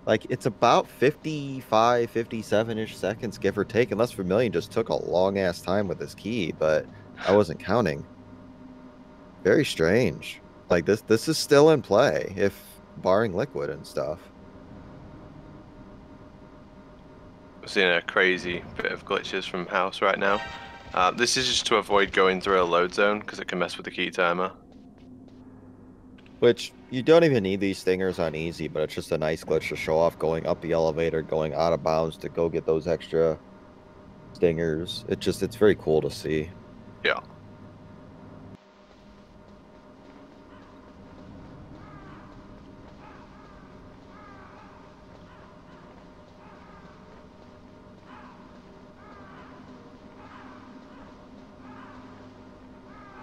Like, it's about 55, 57-ish seconds, give or take, unless Vermillion just took a long-ass time with his key, but I wasn't counting. Very strange. Like, this is still in play, if barring Liquid and stuff. We're seeing a crazy bit of glitches from House right now. This is just to avoid going through a load zone because it can mess with the key timer. Which, you don't even need these stingers on easy, but it's just a nice glitch to show off going up the elevator, going out of bounds to go get those extra stingers. It's very cool to see. Yeah.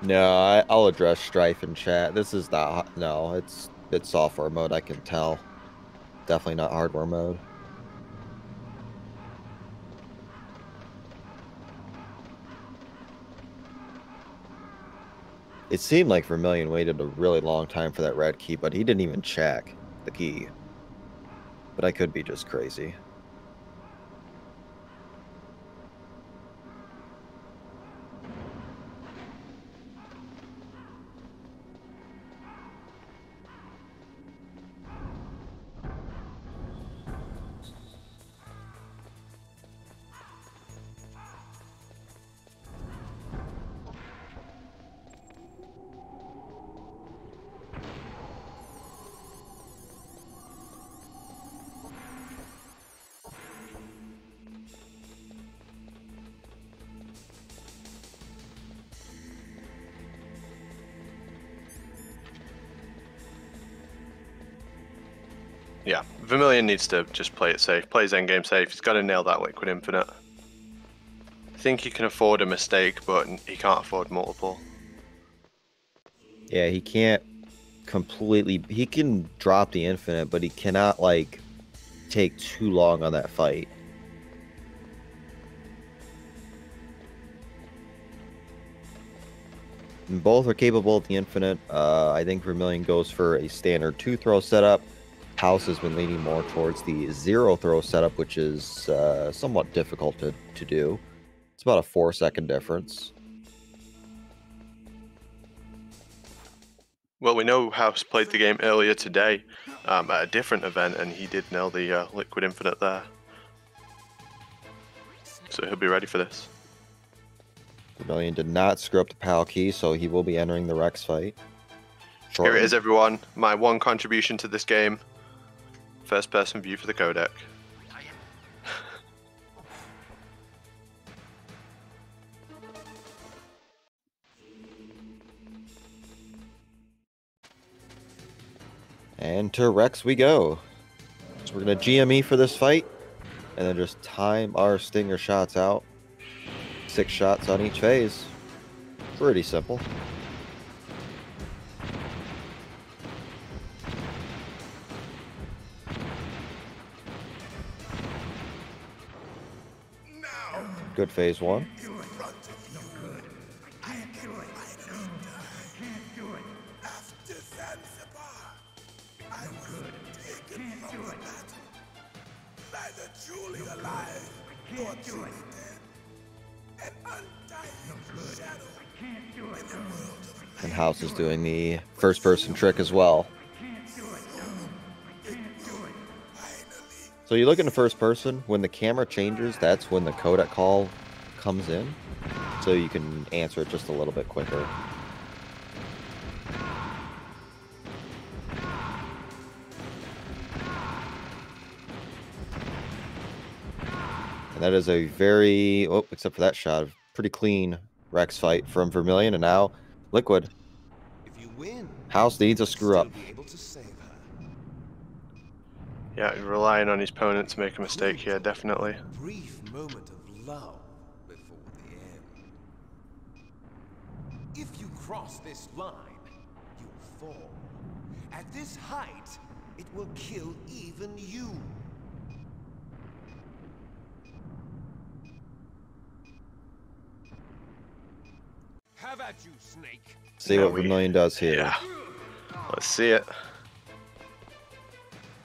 No, I'll address Strife in chat. This is not... No, it's software mode, I can tell. Definitely not hardware mode. It seemed like Vermillion waited a really long time for that red key, but he didn't even check the key. But I could be just crazy. Yeah, Vermillion needs to just play it safe, play his endgame safe. He's got to nail that Liquid Infinite. I think he can afford a mistake, but he can't afford multiple. Yeah, he can't completely... He can drop the Infinite, but he cannot, like, take too long on that fight. And both are capable of the Infinite. I think Vermillion goes for a standard 2-throw setup. House has been leaning more towards the 0-throw setup, which is somewhat difficult to do. It's about a 4-second difference. Well, we know House played the game earlier today at a different event, and he did nail the Liquid Infinite there. So he'll be ready for this. Vermillion did not screw up the PAL key, so he will be entering the Rex fight. Here it is, everyone. My one contribution to this game. First person view for the codec. And to Rex we go. So we're going to GME for this fight, and then just time our stinger shots out. 6 shots on each phase. Pretty simple. Good phase 1. And House is doing the first person trick as well. So you look into first person, when the camera changes, that's when the codec call comes in. So you can answer it just a little bit quicker. And that is a very, oh, except for that shot, pretty clean Rex fight from Vermillion, and now Liquid. If you win, House needs a screw up. be able to save her. Yeah, relying on his opponent to make a mistake here, definitely. Brief moment of lull before the end. If you cross this line, you'll fall. At this height, it will kill even you. Have at you, Snake. See what Vermillion does here. Yeah. Let's see it.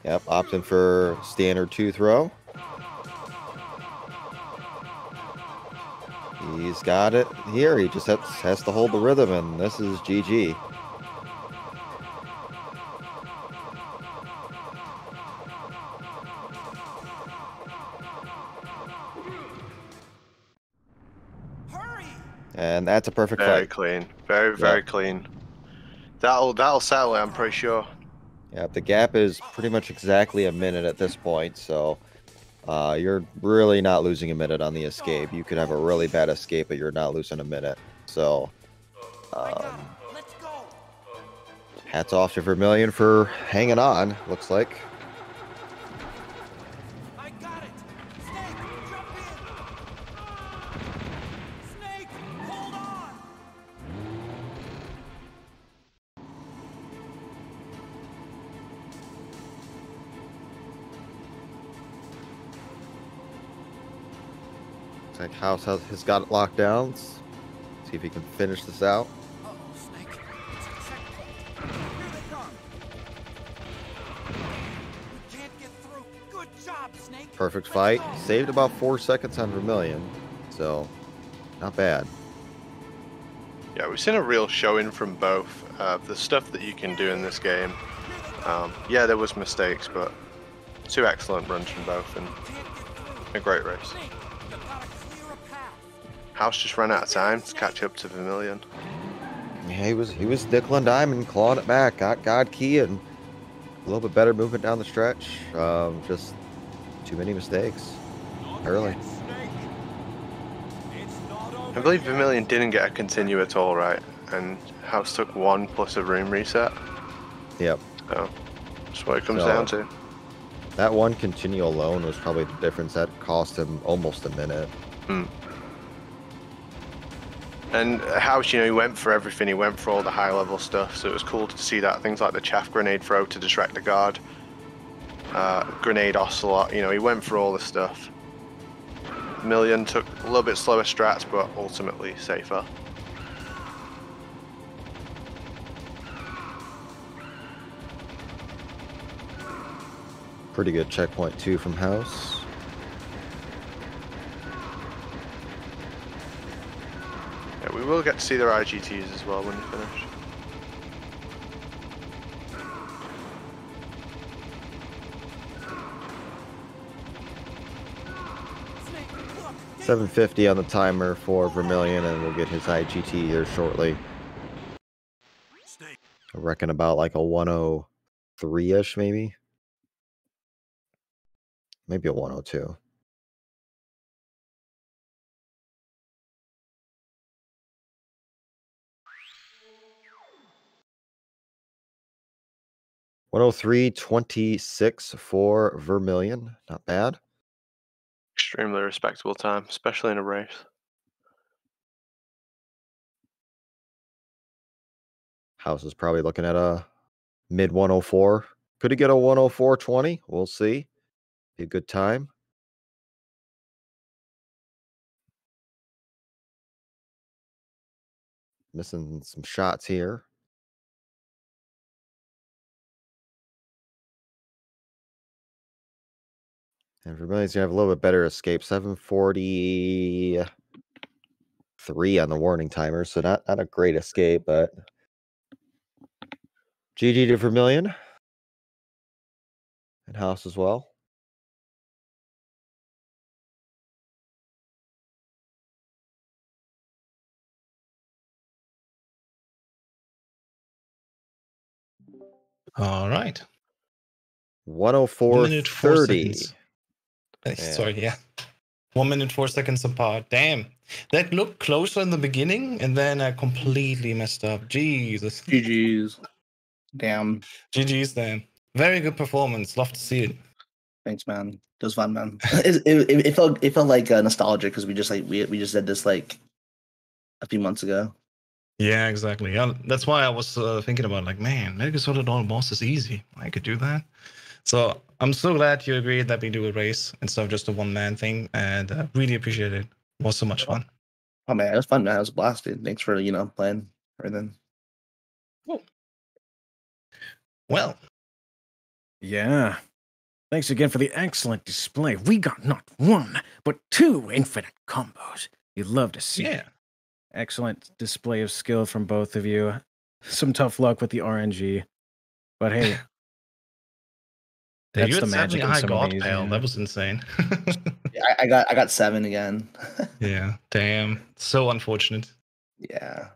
Yep, opting for standard 2 throw. He's got it here. He just has to hold the rhythm, and this is GG. And that's a perfect Very fight. clean. Very clean. That'll settle it, I'm pretty sure. Yeah, the gap is pretty much exactly a minute at this point, so you're really not losing a minute on the escape. You could have a really bad escape, but you're not losing a minute. So, hats off to Vermillion for hanging on, looks like. I got it! Snake, jump in! Snake, hold on! Looks like House has got it locked down. Let's see if he can finish this out. Uh-oh, Snake. It's a checkpoint. Here they come. We can't get through. Good job, Snake. Perfect fight. Saved about 4 seconds on Vermillion, so not bad. Yeah, we've seen a real showing from both. The stuff that you can do in this game. Yeah, there was mistakes, but 2 excellent runs from both and a great race. House just ran out of time to catch up to Vermillion. Yeah, he was nickel and diamond, clawing it back. Got God key and a little bit better movement down the stretch. Just too many mistakes early. I believe Vermillion didn't get a continue at all, right? And House took 1 plus a room reset. Yep. So that's what it comes So, down to. That one continue alone was probably the difference. That cost him almost a minute. And House, you know, he went for everything. He went for all the high level stuff. So it was cool to see that. Things like the chaff grenade throw to distract the guard. Grenade ocelot. You know, he went for all the stuff. Vermillion took a little bit slower strats, but ultimately safer. Pretty good checkpoint too from House. Yeah, we will get to see their IGTs as well when you finish. $7.50 on the timer for Vermillion, and we'll get his IGT here shortly. I reckon about like a 103-ish, maybe. Maybe a 102. 103.26 for Vermillion. Not bad. Extremely respectable time, especially in a race. House is probably looking at a mid 104. Could he get a 104.20? We'll see. Be a good time. Missing some shots here. And Vermillion's gonna have a little bit better escape. 7:43 on the warning timer, so not a great escape, but GG to Vermillion. And House as well. All right. 104.30. 1 minute 4 seconds. Yeah. Sorry, yeah. 1 minute 4 seconds apart. Damn. That looked closer in the beginning, and then I completely messed up. Jesus. GG's. Damn. GG's then. Very good performance. Love to see it. Thanks, man. It was fun, man. It felt like nostalgic because we just did this like a few months ago. Yeah, exactly. Yeah, that's why I was thinking about like, man, Metal Gear Solid All Boss is easy. I could do that. So I'm so glad you agreed that we do a race instead of just a one-man thing, and really appreciate it. It was so much fun. Oh man, it was fun, man. It was a blast, dude. Thanks for playing everything. Cool. Well, Yeah. Thanks again for the excellent display. We got not one, but 2 infinite combos. You'd love to see. yeah. Excellent display of skill from both of you. Some tough luck with the RNG. But hey, that's You the had magic 70 in high some of God these. Pale. Yeah. That was insane. I got 7 again. Yeah, damn. So unfortunate. Yeah.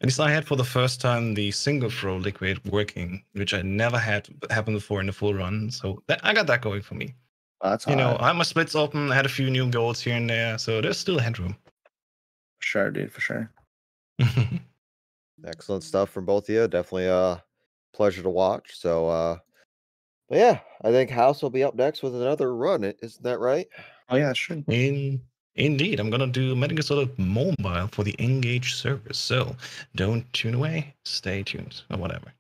At least I had for the first time the single throw liquid working, which I never had happen before in the full run. So I got that going for me. Well, that's You know, hot. I had my splits open, I had a few new goals here and there, so there's still headroom. For sure, dude. For sure. Excellent stuff from both of you. Definitely a pleasure to watch. So, but yeah, I think House will be up next with another run. Isn't that right? Oh yeah, sure. Indeed, I'm gonna do Metal Gear Solid Mobile for the Engage service. So don't tune away. Stay tuned or whatever.